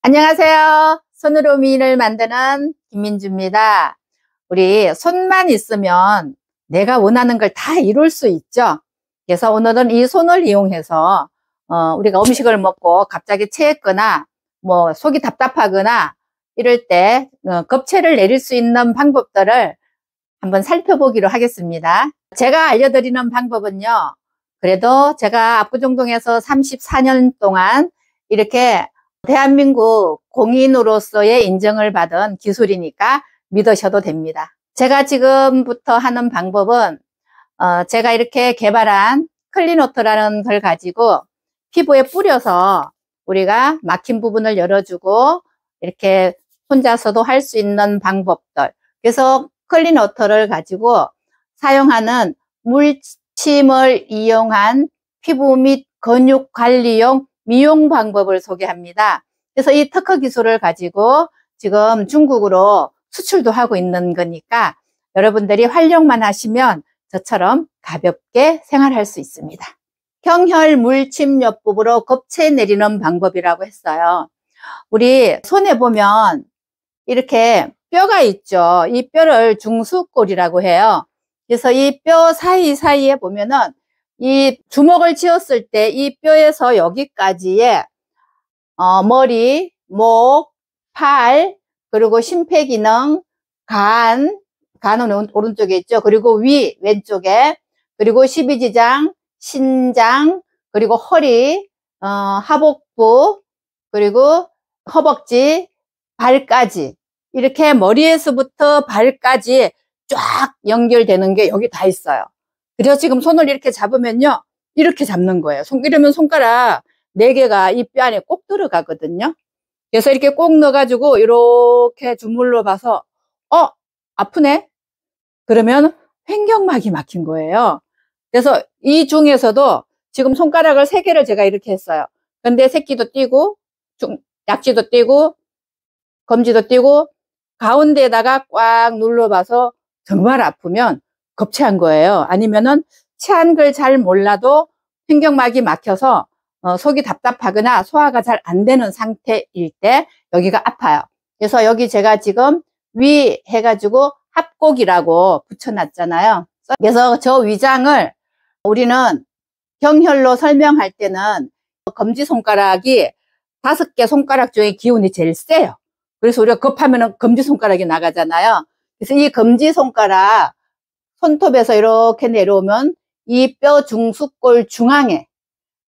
안녕하세요. 손으로 미인을 만드는 김민주입니다. 우리 손만 있으면 내가 원하는 걸 다 이룰 수 있죠. 그래서 오늘은 이 손을 이용해서 우리가 음식을 먹고 갑자기 체했거나 뭐 속이 답답하거나 이럴 때 겁체를 내릴 수 있는 방법들을 한번 살펴보기로 하겠습니다. 제가 알려드리는 방법은요, 그래도 제가 압구정동에서 34년 동안 이렇게 대한민국 공인으로서의 인정을 받은 기술이니까 믿으셔도 됩니다. 제가 지금부터 하는 방법은 제가 이렇게 개발한 클린워터라는 걸 가지고 피부에 뿌려서 우리가 막힌 부분을 열어주고 이렇게 혼자서도 할 수 있는 방법들. 그래서 클린워터를 가지고 사용하는 물침을 이용한 피부 및 근육 관리용 미용 방법을 소개합니다. 그래서 이 특허 기술을 가지고 지금 중국으로 수출도 하고 있는 거니까 여러분들이 활용만 하시면 저처럼 가볍게 생활할 수 있습니다. 경혈 물침 요법으로 겁체 내리는 방법이라고 했어요. 우리 손에 보면 이렇게 뼈가 있죠. 이 뼈를 중수골이라고 해요. 그래서 이 뼈 사이사이에 보면은 이 주먹을 쥐었을 때 이 뼈에서 여기까지의 머리, 목, 팔, 그리고 심폐기능, 간은 오른쪽에 있죠. 그리고 위, 왼쪽에, 그리고 십이지장, 신장, 그리고 허리, 하복부, 그리고 허벅지, 발까지. 이렇게 머리에서부터 발까지 쫙 연결되는 게 여기 다 있어요. 그래서 지금 손을 이렇게 잡으면요, 이렇게 잡는 거예요. 이러면 손가락 4개가 이 뼈 안에 꼭 들어가거든요. 그래서 이렇게 꼭 넣어가지고 이렇게 주물러 봐서 아프네? 그러면 횡격막이 막힌 거예요. 그래서 이 중에서도 지금 손가락을 3개를 제가 이렇게 했어요. 근데 새끼도 띄고 약지도 띄고 검지도 띄고 가운데에다가 꽉 눌러봐서 정말 아프면 겁체한 거예요. 아니면은 체한 걸 잘 몰라도 횡격막이 막혀서 속이 답답하거나 소화가 잘 안 되는 상태일 때 여기가 아파요. 그래서 여기 제가 지금 위 해가지고 합곡이라고 붙여놨잖아요. 그래서 저 위장을 우리는 경혈로 설명할 때는 검지손가락이 5개 손가락 중에 기운이 제일 세요. 그래서 우리가 급하면은 검지손가락이 나가잖아요. 그래서 이 검지손가락 손톱에서 이렇게 내려오면 이 뼈 중수골 중앙에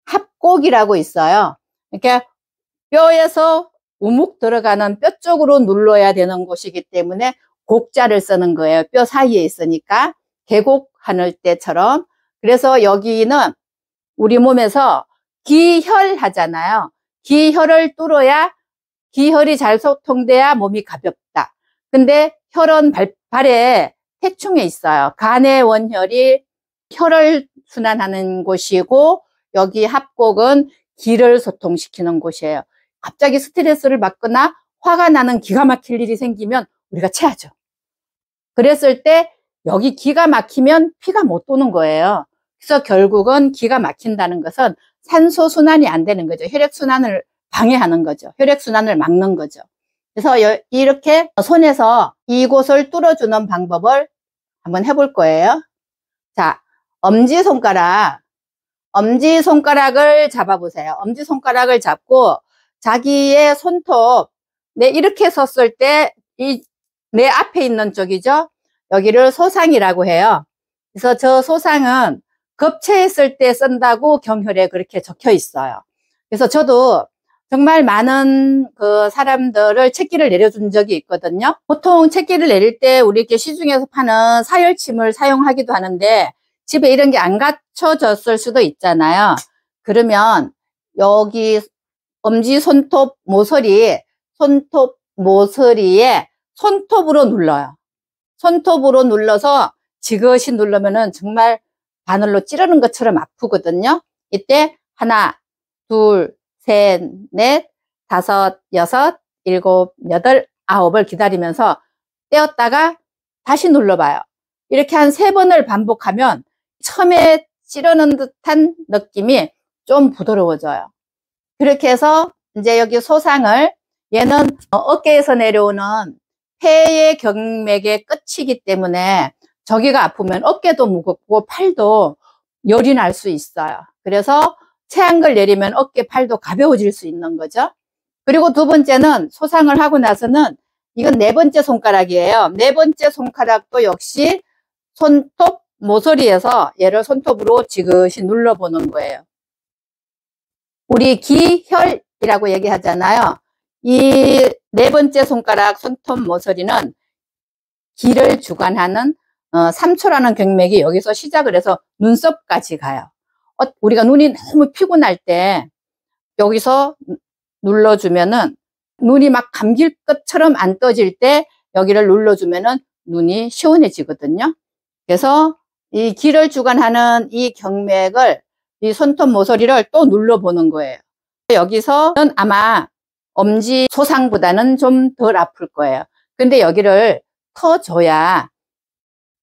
합곡이라고 있어요. 이렇게 뼈에서 우묵 들어가는 뼈 쪽으로 눌러야 되는 곳이기 때문에 곡자를 쓰는 거예요. 뼈 사이에 있으니까 계곡하는 때처럼. 그래서 여기는 우리 몸에서 기혈 하잖아요. 기혈을 뚫어야 기혈이 잘 소통돼야 몸이 가볍다. 근데 혈은 발에 태충에 있어요. 간의 원혈이 혈을 순환하는 곳이고 여기 합곡은 기를 소통시키는 곳이에요. 갑자기 스트레스를 받거나 화가 나는 기가 막힐 일이 생기면 우리가 체하죠. 그랬을 때 여기 기가 막히면 피가 못 도는 거예요. 그래서 결국은 기가 막힌다는 것은 산소 순환이 안 되는 거죠. 혈액 순환을 방해하는 거죠. 혈액 순환을 막는 거죠. 그래서 이렇게 손에서 이곳을 뚫어주는 방법을 한번 해볼 거예요. 자, 엄지손가락을 잡아보세요. 엄지손가락을 잡고 자기의 손톱, 이렇게 섰을 때 내 앞에 있는 쪽이죠. 여기를 소상이라고 해요. 그래서 저 소상은 겁체했을 때 쓴다고 경혈에 그렇게 적혀 있어요. 그래서 저도 정말 많은 그 사람들을 채기를 내려준 적이 있거든요. 보통 채기를 내릴 때 우리 이렇게 시중에서 파는 사열침을 사용하기도 하는데 집에 이런 게 안 갖춰졌을 수도 있잖아요. 그러면 여기 엄지 손톱 모서리에 손톱으로 눌러요. 손톱으로 눌러서 지그시 누르면은 정말 바늘로 찌르는 것처럼 아프거든요. 이때 하나, 둘, 셋, 넷, 다섯, 여섯, 일곱, 여덟, 아홉을 기다리면서 떼었다가 다시 눌러봐요. 이렇게 한 3번을 반복하면 처음에 찌르는 듯한 느낌이 좀 부드러워져요. 그렇게 해서 이제 여기 소상을 얘는 어깨에서 내려오는 폐의 경맥의 끝이기 때문에 저기가 아프면 어깨도 무겁고 팔도 열이 날 수 있어요. 그래서 체한 걸 내리면 어깨, 팔도 가벼워질 수 있는 거죠. 그리고 두 번째는 소상을 하고 나서는 이건 네 번째 손가락이에요. 네 번째 손가락도 역시 손톱 모서리에서 얘를 손톱으로 지그시 눌러보는 거예요. 우리 기혈이라고 얘기하잖아요. 이 네 번째 손가락 손톱 모서리는 기를 주관하는 3초라는 경맥이 여기서 시작을 해서 눈썹까지 가요. 우리가 눈이 너무 피곤할 때 여기서 눌러주면은 눈이 막 감길 것처럼 안 떠질 때 여기를 눌러주면은 눈이 시원해지거든요. 그래서 이 기를 주관하는 이 경맥을, 이 손톱 모서리를 또 눌러보는 거예요. 여기서는 아마 엄지 소상보다는 좀 덜 아플 거예요. 근데 여기를 터줘야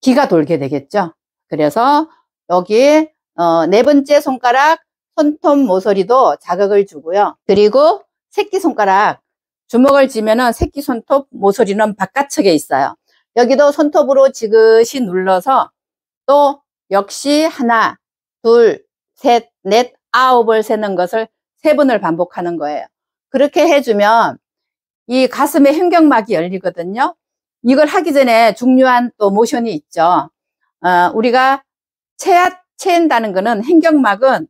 기가 돌게 되겠죠. 그래서 여기 네 번째 손가락 손톱 모서리도 자극을 주고요. 그리고 새끼손가락 주먹을 쥐면은 새끼손톱 모서리는 바깥쪽에 있어요. 여기도 손톱으로 지그시 눌러서 또 역시 하나, 둘, 셋, 넷, 아홉을 세는 것을 3번을 반복하는 거예요. 그렇게 해주면 이 가슴에 횡격막이 열리거든요. 이걸 하기 전에 중요한 또 모션이 있죠. 우리가 체한다는 거는 횡격막은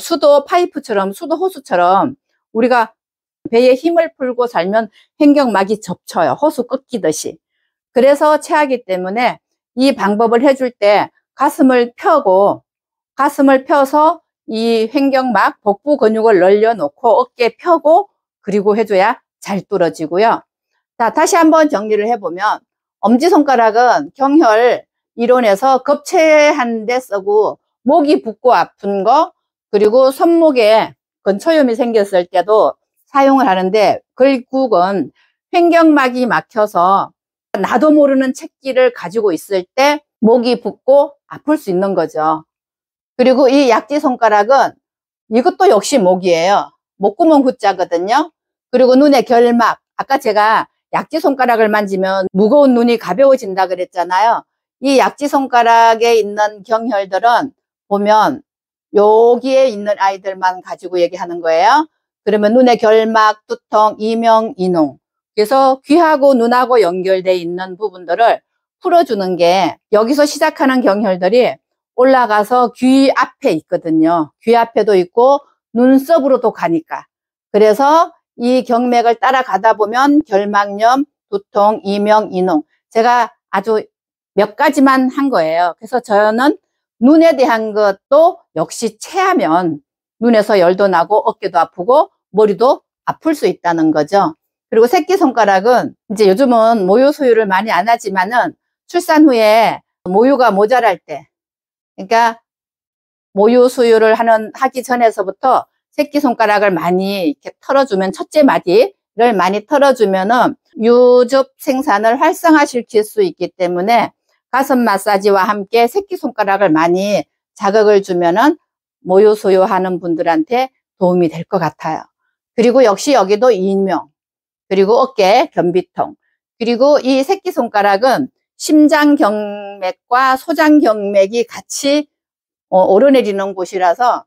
수도 파이프처럼, 수도 호수처럼 우리가 배에 힘을 풀고 살면 횡격막이 접혀요. 호수 꺾이듯이. 그래서 체하기 때문에 이 방법을 해줄 때 가슴을 펴고, 가슴을 펴서 이 횡격막 복부 근육을 늘려놓고 어깨 펴고 그리고 해줘야 잘 뚫어지고요. 자, 다시 한번 정리를 해보면 엄지손가락은 경혈 이론에서 급체한 데 쓰고 목이 붓고 아픈 거, 그리고 손목에 건초염이 생겼을 때도 사용을 하는데, 결국은 횡격막이 막혀서 나도 모르는 체기를 가지고 있을 때 목이 붓고 아플 수 있는 거죠. 그리고 이 약지손가락은 이것도 역시 목이에요. 목구멍 후자거든요. 그리고 눈의 결막, 아까 제가 약지손가락을 만지면 무거운 눈이 가벼워진다 그랬잖아요. 이 약지손가락에 있는 경혈들은 보면 여기에 있는 아이들만 가지고 얘기하는 거예요. 그러면 눈의 결막, 두통, 이명, 이농. 그래서 귀하고 눈하고 연결되어 있는 부분들을 풀어주는 게, 여기서 시작하는 경혈들이 올라가서 귀 앞에 있거든요. 귀 앞에도 있고 눈썹으로도 가니까. 그래서 이 경맥을 따라가다 보면 결막염, 두통, 이명, 이농. 제가 아주 몇 가지만 한 거예요. 그래서 저는 눈에 대한 것도 역시 체하면 눈에서 열도 나고 어깨도 아프고 머리도 아플 수 있다는 거죠. 그리고 새끼손가락은 이제 요즘은 모유 수유를 많이 안 하지만은 출산 후에 모유가 모자랄 때, 그러니까 모유 수유를 하기 전에서부터 새끼손가락을 많이 이렇게 털어주면, 첫째 마디를 많이 털어주면은 유즙 생산을 활성화시킬 수 있기 때문에 가슴 마사지와 함께 새끼손가락을 많이 자극을 주면은 모유 수유하는 분들한테 도움이 될 것 같아요. 그리고 역시 여기도 이명, 그리고 어깨 변비통, 그리고 이 새끼손가락은 심장경맥과 소장경맥이 같이 오르내리는 곳이라서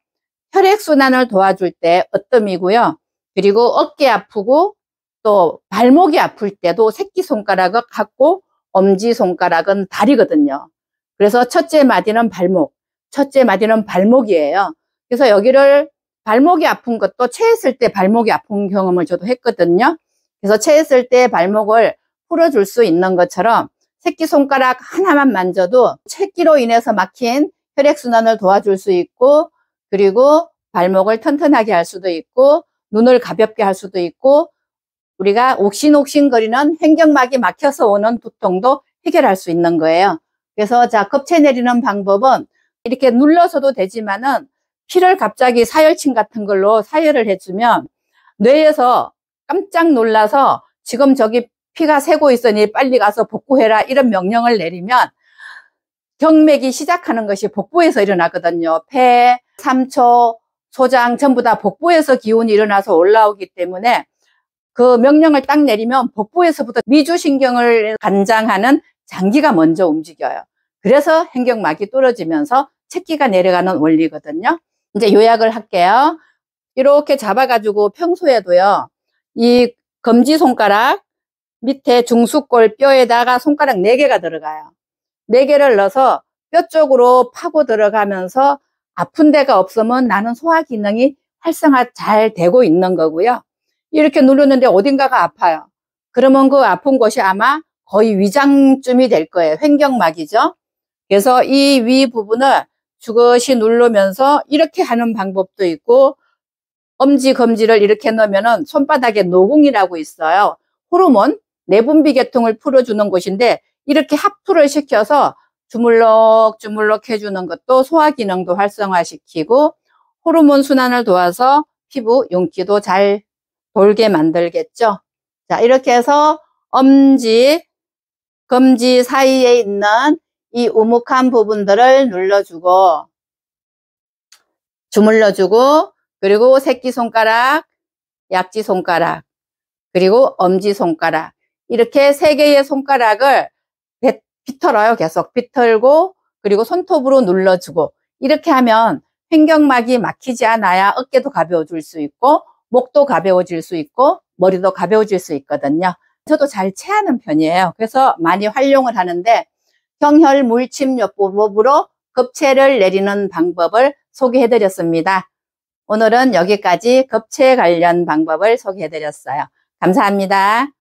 혈액순환을 도와줄 때 으뜸이고요. 그리고 어깨 아프고 또 발목이 아플 때도 새끼손가락을 갖고 엄지손가락은 다리거든요. 그래서 첫째 마디는 발목, 첫째 마디는 발목이에요. 그래서 여기를 발목이 아픈 것도 체했을 때 발목이 아픈 경험을 저도 했거든요. 그래서 체했을 때 발목을 풀어줄 수 있는 것처럼 새끼손가락 하나만 만져도 체기로 인해서 막힌 혈액순환을 도와줄 수 있고, 그리고 발목을 튼튼하게 할 수도 있고, 눈을 가볍게 할 수도 있고, 우리가 옥신옥신거리는 횡격막이 막혀서 오는 두통도 해결할 수 있는 거예요. 그래서 자, 급체 내리는 방법은 이렇게 눌러서도 되지만은 피를 갑자기 사열침 같은 걸로 사열을 해주면 뇌에서 깜짝 놀라서 지금 저기 피가 새고 있으니 빨리 가서 복구해라, 이런 명령을 내리면 경맥이 시작하는 것이 복부에서 일어나거든요. 폐, 삼초, 소장 전부 다 복부에서 기운이 일어나서 올라오기 때문에 그 명령을 딱 내리면 복부에서부터 미주신경을 관장하는 장기가 먼저 움직여요. 그래서 횡격막이 뚫어지면서 체기가 내려가는 원리거든요. 이제 요약을 할게요. 이렇게 잡아가지고 평소에도요, 이 검지손가락 밑에 중수골 뼈에다가 손가락 4개가 들어가요. 4개를 넣어서 뼈 쪽으로 파고 들어가면서 아픈 데가 없으면 나는 소화 기능이 활성화 잘 되고 있는 거고요. 이렇게 누르는데 어딘가가 아파요. 그러면 그 아픈 곳이 아마 거의 위장쯤이 될 거예요. 횡격막이죠. 그래서 이 위 부분을 주거시 누르면서 이렇게 하는 방법도 있고, 엄지, 검지를 이렇게 넣으면은 손바닥에 노궁이라고 있어요. 호르몬, 내분비 계통을 풀어주는 곳인데, 이렇게 합투를 시켜서 주물럭주물럭 해주는 것도 소화 기능도 활성화시키고, 호르몬 순환을 도와서 피부 윤기도 잘 돌게 만들겠죠. 자, 이렇게 해서 엄지, 검지 사이에 있는 이 우묵한 부분들을 눌러주고, 주물러주고, 그리고 새끼손가락, 약지손가락, 그리고 엄지손가락, 이렇게 3개의 손가락을 비틀어요. 계속 비틀고, 그리고 손톱으로 눌러주고, 이렇게 하면 횡격막이 막히지 않아야 어깨도 가벼워질 수 있고, 목도 가벼워질 수 있고, 머리도 가벼워질 수 있거든요. 저도 잘 체하는 편이에요. 그래서 많이 활용을 하는데, 경혈물침요법으로 급체를 내리는 방법을 소개해드렸습니다. 오늘은 여기까지 급체 관련 방법을 소개해드렸어요. 감사합니다.